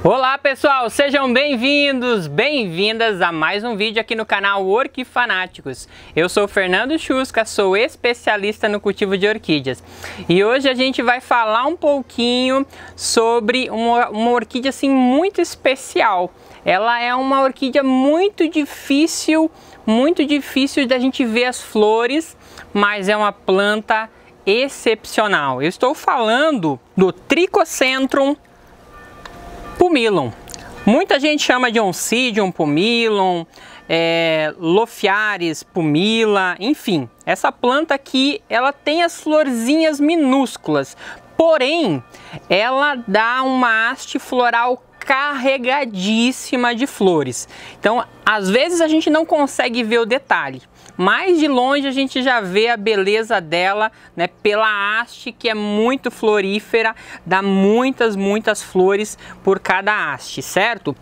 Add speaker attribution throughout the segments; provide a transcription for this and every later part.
Speaker 1: Olá pessoal, sejam bem-vindos, bem-vindas a mais um vídeo aqui no canal Orquifanáticos. Eu sou o Fernando Chusca, sou especialista no cultivo de orquídeas. E hoje a gente vai falar um pouquinho sobre uma orquídea assim muito especial. Ela é uma orquídea muito difícil da gente ver as flores, mas é uma planta excepcional. Eu estou falando do Trichocentrum pumilum. Muita gente chama de Oncidium pumilum, Lophiaris pumila, enfim. Essa planta aqui, ela tem as florzinhas minúsculas, porém, ela dá uma haste floral carregadíssima de flores. Então, às vezes a gente não consegue ver o detalhe, mas de longe a gente já vê a beleza dela, né, pela haste que é muito florífera, dá muitas flores por cada haste, certo?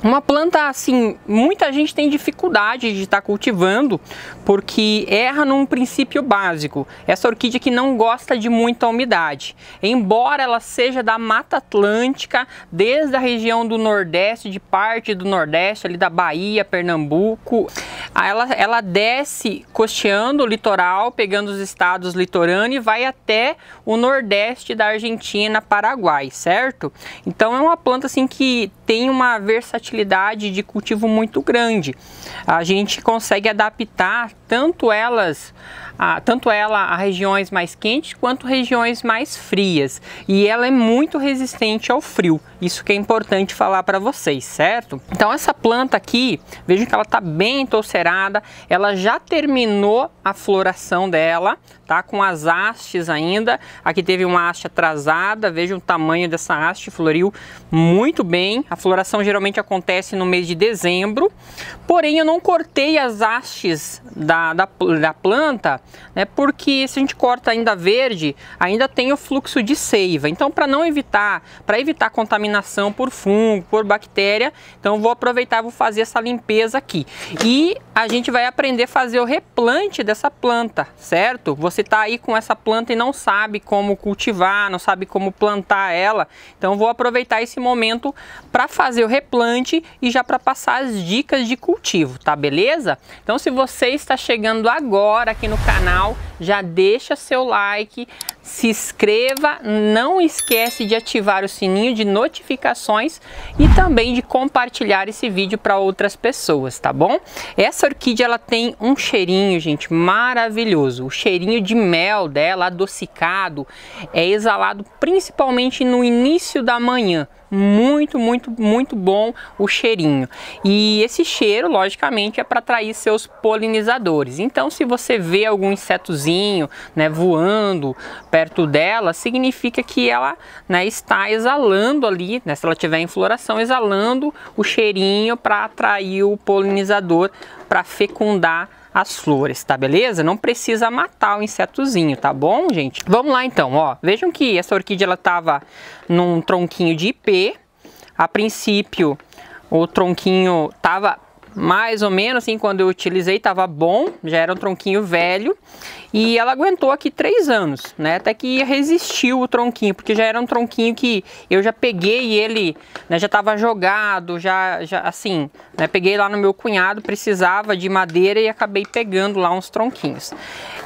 Speaker 1: Uma planta assim, muita gente tem dificuldade de estar cultivando porque erra num princípio básico. Essa orquídea que não gosta de muita umidade. Embora ela seja da Mata Atlântica, desde a região do Nordeste, de parte do Nordeste, ali da Bahia, Pernambuco, ela desce costeando o litoral, pegando os estados litorâneos e vai até o Nordeste da Argentina, Paraguai, certo? Então é uma planta assim que tem uma versatilidade de cultivo muito grande. A gente consegue adaptar tanto ela a regiões mais quentes quanto regiões mais frias. E ela é muito resistente ao frio. Isso que é importante falar para vocês, certo? Então essa planta aqui, vejam que ela está bem entolcerada. Ela já terminou a floração dela, tá? Com as hastes ainda. Aqui teve uma haste atrasada. Vejam o tamanho dessa haste, floriu muito bem. A floração geralmente acontece no mês de dezembro. Porém, eu não cortei as hastes da planta, né? Porque se a gente corta ainda verde, ainda tem o fluxo de seiva. Então, para evitar contaminação por fungo, por bactéria, então eu vou aproveitar e vou fazer essa limpeza aqui. E a gente vai aprender a fazer o replante dessa planta, certo? Você tá aí com essa planta e não sabe como cultivar, não sabe como plantar ela, então eu vou aproveitar esse momento para fazer o replante e já para passar as dicas de cultivo, tá beleza? Então se você está chegando agora aqui no canal, já deixa seu like, se inscreva, não esquece de ativar o sininho de notificações e também de compartilhar esse vídeo para outras pessoas, tá bom? Essa orquídea ela tem um cheirinho, gente, maravilhoso. O cheirinho de mel dela, adocicado, é exalado principalmente no início da manhã. Muito bom o cheirinho. E esse cheiro, logicamente, é para atrair seus polinizadores. Então, se você vê algum insetozinho, né, voando perto dela, significa que ela, né, está exalando ali, né, se ela estiver em floração, exalando o cheirinho para atrair o polinizador para fecundar as flores, tá beleza? Não precisa matar o insetozinho, tá bom, gente? Vamos lá então, ó. Vejam que essa orquídea ela tava num tronquinho de IP. A princípio, o tronquinho tava mais ou menos assim, quando eu utilizei, tava bom, já era um tronquinho velho. E ela aguentou aqui 3 anos, né? Até que resistiu o tronquinho, porque já era um tronquinho que eu já peguei ele, né? Já estava jogado, já assim, né? Peguei lá no meu cunhado, precisava de madeira e acabei pegando lá uns tronquinhos.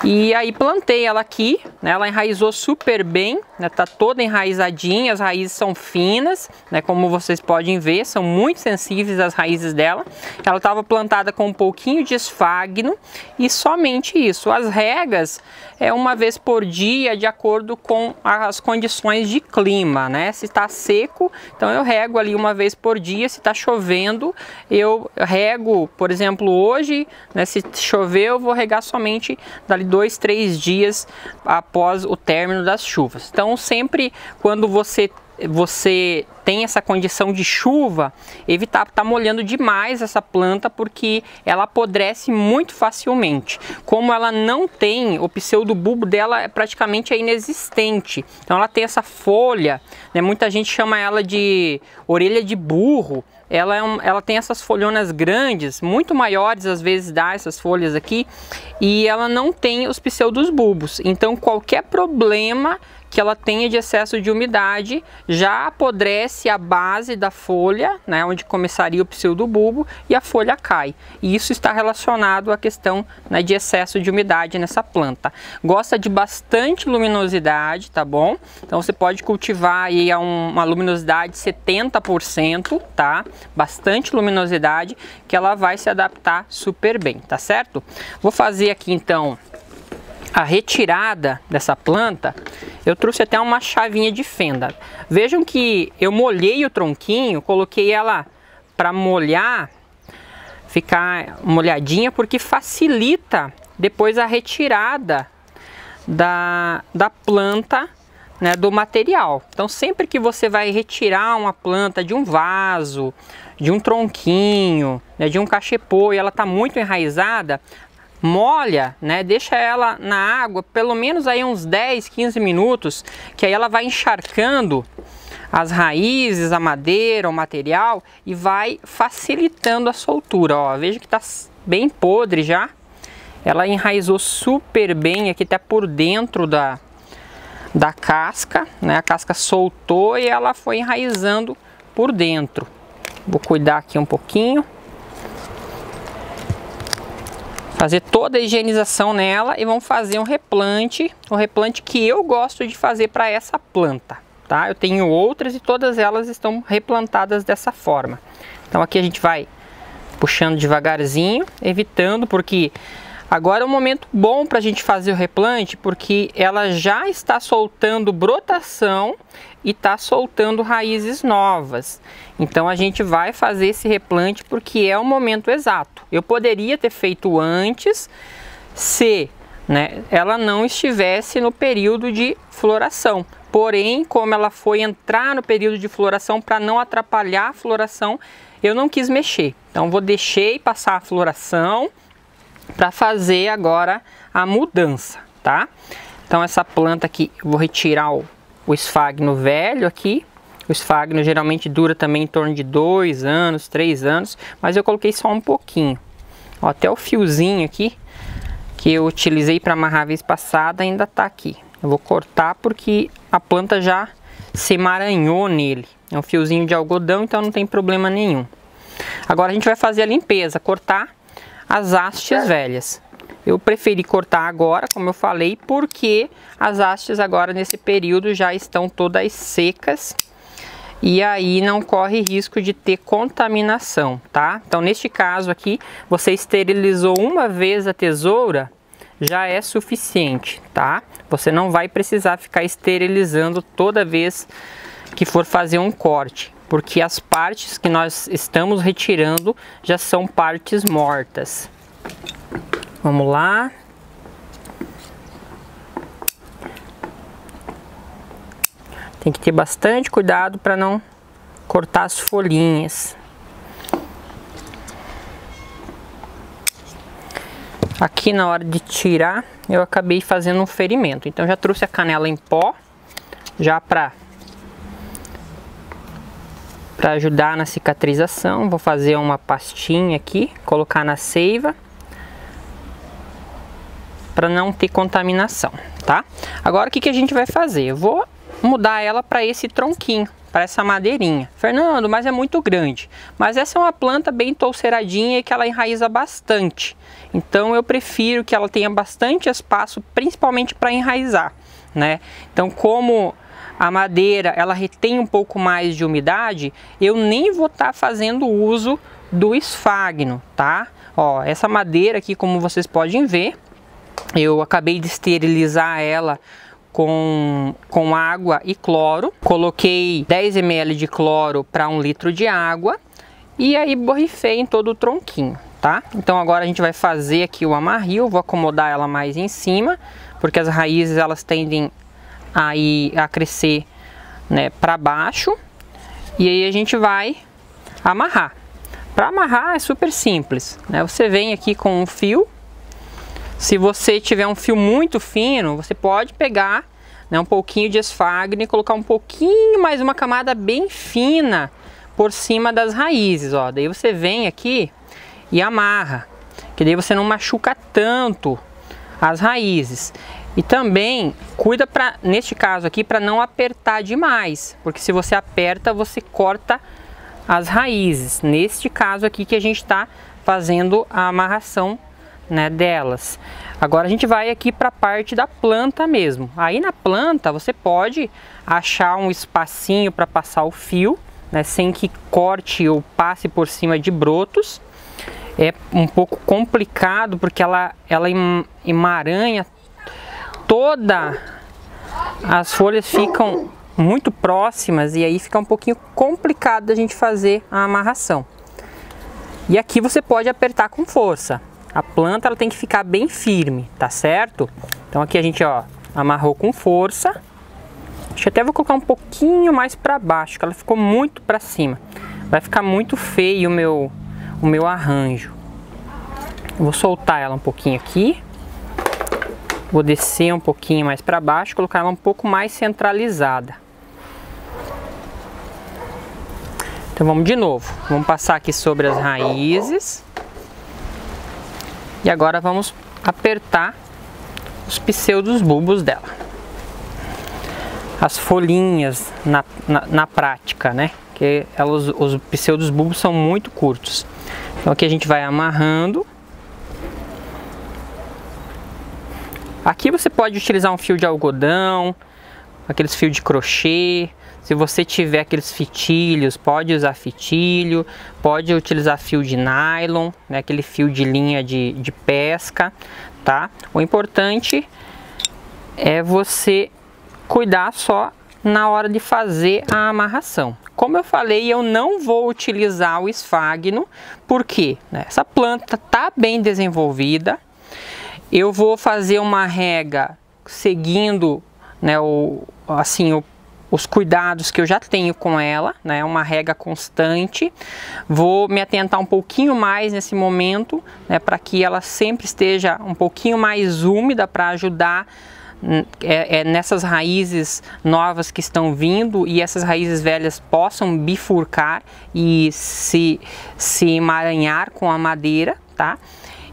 Speaker 1: E aí plantei ela aqui, né? Ela enraizou super bem, né? Tá toda enraizadinha, as raízes são finas, né? Como vocês podem ver, são muito sensíveis as raízes dela. Ela estava plantada com um pouquinho de esfagno e somente isso. As regas é uma vez por dia, de acordo com as condições de clima, né? Se está seco, então eu rego ali uma vez por dia. Se está chovendo, eu rego, por exemplo, hoje, né? Se chover, eu vou regar somente dali 2, 3 dias após o término das chuvas. Então, sempre quando você tem essa condição de chuva, evitar estar molhando demais essa planta, porque ela apodrece muito facilmente. Como ela não tem, o pseudobulbo dela praticamente é inexistente, então ela tem essa folha, né, muita gente chama ela de orelha de burro. Ela tem essas folhonas grandes, muito maiores às vezes dá essas folhas aqui, e ela não tem os pseudobulbos. Então qualquer problema que ela tenha de excesso de umidade, já apodrece a base da folha, né, onde começaria o pseudobulbo, e a folha cai. E isso está relacionado à questão, né, de excesso de umidade nessa planta. Gosta de bastante luminosidade, tá bom? Então você pode cultivar aí a uma luminosidade 70%, tá? Bastante luminosidade, que ela vai se adaptar super bem, tá certo? Vou fazer aqui então a retirada dessa planta. Eu trouxe até uma chavinha de fenda. Vejam que eu molhei o tronquinho, coloquei ela para molhar, ficar molhadinha, porque facilita depois a retirada da planta, né, do material. Então sempre que você vai retirar uma planta de um vaso, de um tronquinho, né, de um cachepô, e ela está muito enraizada, molha, né, deixa ela na água pelo menos aí uns 10, 15 minutos, que aí ela vai encharcando as raízes, a madeira, o material, e vai facilitando a soltura. Ó, veja que está bem podre já. Ela enraizou super bem aqui até por dentro da casca, né? A casca soltou e ela foi enraizando por dentro. Vou cuidar aqui um pouquinho. Fazer toda a higienização nela e vamos fazer um replante. O replante que eu gosto de fazer para essa planta, tá? Eu tenho outras e todas elas estão replantadas dessa forma. Então aqui a gente vai puxando devagarzinho, evitando, porque agora é um momento bom para a gente fazer o replante, porque ela já está soltando brotação e está soltando raízes novas. Então a gente vai fazer esse replante porque é o momento exato. Eu poderia ter feito antes, se, né, ela não estivesse no período de floração. Porém, como ela foi entrar no período de floração, para não atrapalhar a floração, eu não quis mexer. Então deixei passar a floração para fazer agora a mudança, tá? Então essa planta aqui, eu vou retirar o esfagno velho aqui. O esfagno geralmente dura também em torno de 2 anos, 3 anos, mas eu coloquei só um pouquinho. Ó, até o fiozinho aqui, que eu utilizei para amarrar a vez passada, ainda tá aqui. Eu vou cortar porque a planta já se emaranhou nele. É um fiozinho de algodão, então não tem problema nenhum. Agora a gente vai fazer a limpeza, cortar as hastes velhas. Eu preferi cortar agora, como eu falei, porque as hastes agora nesse período já estão todas secas e aí não corre risco de ter contaminação, tá? Então neste caso aqui, você esterilizou uma vez a tesoura, já é suficiente, tá? Você não vai precisar ficar esterilizando toda vez que for fazer um corte, porque as partes que nós estamos retirando já são partes mortas. Vamos lá. Tem que ter bastante cuidado para não cortar as folhinhas. Aqui na hora de tirar, eu acabei fazendo um ferimento. Então já trouxe a canela em pó, já para ajudar na cicatrização. Vou fazer uma pastinha aqui, colocar na seiva, para não ter contaminação, tá? Agora o que a gente vai fazer? Eu vou mudar ela para esse tronquinho, para essa madeirinha. Fernando, mas é muito grande. Mas essa é uma planta bem touceiradinha e que ela enraiza bastante. Então eu prefiro que ela tenha bastante espaço, principalmente para enraizar, né? Então como a madeira ela retém um pouco mais de umidade, eu nem vou estar fazendo uso do esfagno, tá? Ó, essa madeira aqui, como vocês podem ver, eu acabei de esterilizar ela com água e cloro. Coloquei 10 ml de cloro para 1 litro de água e aí borrifei em todo o tronquinho, tá? Então agora a gente vai fazer aqui o amarrio. Vou acomodar ela mais em cima, porque as raízes elas tendem a crescer, né, para baixo. E aí a gente vai amarrar. Para amarrar é super simples, né? Você vem aqui com um fio. Se você tiver um fio muito fino, você pode pegar, né, um pouquinho de esfagno e colocar um pouquinho mais, uma camada bem fina por cima das raízes, ó. Daí você vem aqui e amarra, que daí você não machuca tanto as raízes. E também cuida neste caso aqui para não apertar demais, porque se você aperta você corta as raízes. Neste caso aqui que a gente está fazendo a amarração, né, delas. Agora a gente vai aqui para a parte da planta mesmo. Aí na planta você pode achar um espacinho para passar o fio, né, sem que corte ou passe por cima de brotos. É um pouco complicado porque ela emaranha toda, as folhas ficam muito próximas e aí fica um pouquinho complicado da gente fazer a amarração. E aqui você pode apertar com força. A planta ela tem que ficar bem firme, tá certo? Então aqui a gente, ó, amarrou com força. Deixa eu até vou colocar um pouquinho mais para baixo, que ela ficou muito para cima. Vai ficar muito feio o meu arranjo. Eu vou soltar ela um pouquinho aqui. Vou descer um pouquinho mais para baixo, colocar ela um pouco mais centralizada. Então vamos de novo. Vamos passar aqui sobre as raízes. E agora vamos apertar os pseudos bulbos dela. As folhinhas na prática, né? Que os pseudos bulbos são muito curtos. Então aqui a gente vai amarrando. Aqui você pode utilizar um fio de algodão, aqueles fios de crochê. Se você tiver aqueles fitilhos, pode usar fitilho, pode utilizar fio de nylon, né, aquele fio de linha de pesca, tá? O importante é você cuidar só na hora de fazer a amarração. Como eu falei, eu não vou utilizar o esfagno, porque, né, essa planta está bem desenvolvida. Eu vou fazer uma rega seguindo, né, os cuidados que eu já tenho com ela, né, uma rega constante. Vou me atentar um pouquinho mais nesse momento, né, para que ela sempre esteja um pouquinho mais úmida para ajudar nessas raízes novas que estão vindo e essas raízes velhas possam bifurcar e se emaranhar com a madeira, tá?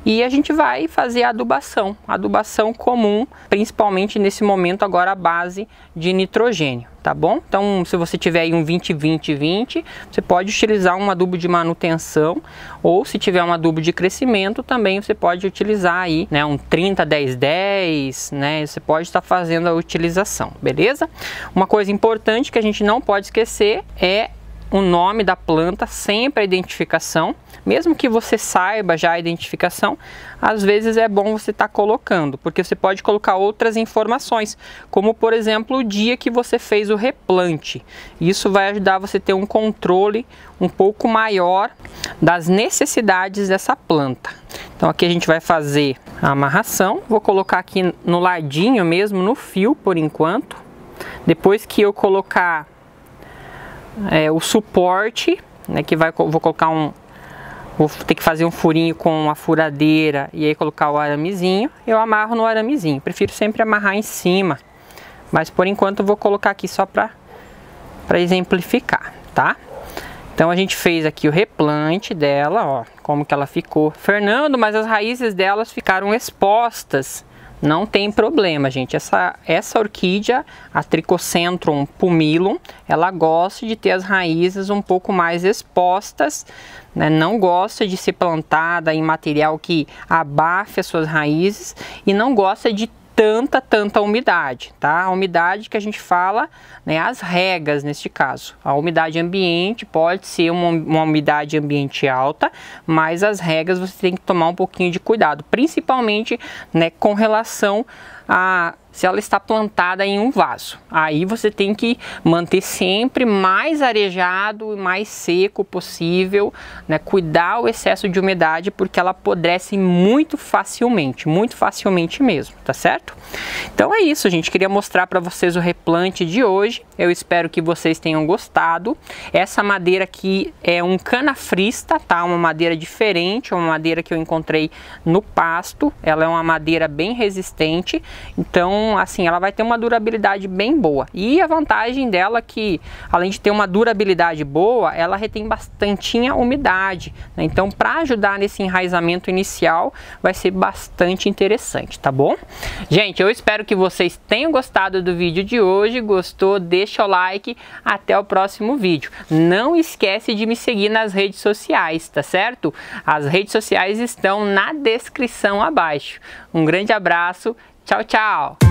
Speaker 1: E a gente vai fazer a adubação comum, principalmente nesse momento agora a base de nitrogênio, tá bom? Então se você tiver aí um 20-20-20, você pode utilizar um adubo de manutenção, ou se tiver um adubo de crescimento também você pode utilizar aí, né, um 30-10-10, né? Você pode estar fazendo a utilização, beleza? Uma coisa importante que a gente não pode esquecer é o nome da planta, sempre a identificação. Mesmo que você saiba já a identificação, às vezes é bom você estar colocando, porque você pode colocar outras informações, como por exemplo o dia que você fez o replante. Isso vai ajudar você a ter um controle um pouco maior das necessidades dessa planta. Então aqui a gente vai fazer a amarração, vou colocar aqui no ladinho mesmo, no fio por enquanto. Depois que eu colocar o suporte, né, vou colocar vou ter que fazer um furinho com a furadeira e aí colocar o aramezinho, eu amarro no aramezinho. Prefiro sempre amarrar em cima, mas por enquanto eu vou colocar aqui só para exemplificar, tá? Então a gente fez aqui o replante dela, ó, como que ela ficou. Fernando, mas as raízes delas ficaram expostas. Não tem problema, gente. Essa orquídea, a Trichocentrum pumilum, ela gosta de ter as raízes um pouco mais expostas, né? Não gosta de ser plantada em material que abafe as suas raízes e não gosta de tanta umidade, tá? A umidade que a gente fala, né, as regas neste caso. A umidade ambiente pode ser uma umidade ambiente alta, mas as regas você tem que tomar um pouquinho de cuidado, principalmente, né, com relação a se ela está plantada em um vaso. Aí você tem que manter sempre mais arejado e mais seco possível, né? Cuidar o excesso de umidade, porque ela apodrece muito facilmente mesmo, tá certo? Então é isso, gente. Queria mostrar para vocês o replante de hoje. Eu espero que vocês tenham gostado. Essa madeira aqui é um canafrista, tá? Uma madeira diferente, uma madeira que eu encontrei no pasto. Ela é uma madeira bem resistente, então Então, assim, ela vai ter uma durabilidade bem boa. E a vantagem dela é que, além de ter uma durabilidade boa, ela retém bastantinha umidade, né? Então, para ajudar nesse enraizamento inicial, vai ser bastante interessante, tá bom? Gente, eu espero que vocês tenham gostado do vídeo de hoje. Gostou? Deixa o like. Até o próximo vídeo. Não esquece de me seguir nas redes sociais, tá certo? As redes sociais estão na descrição abaixo. Um grande abraço. Tchau, tchau!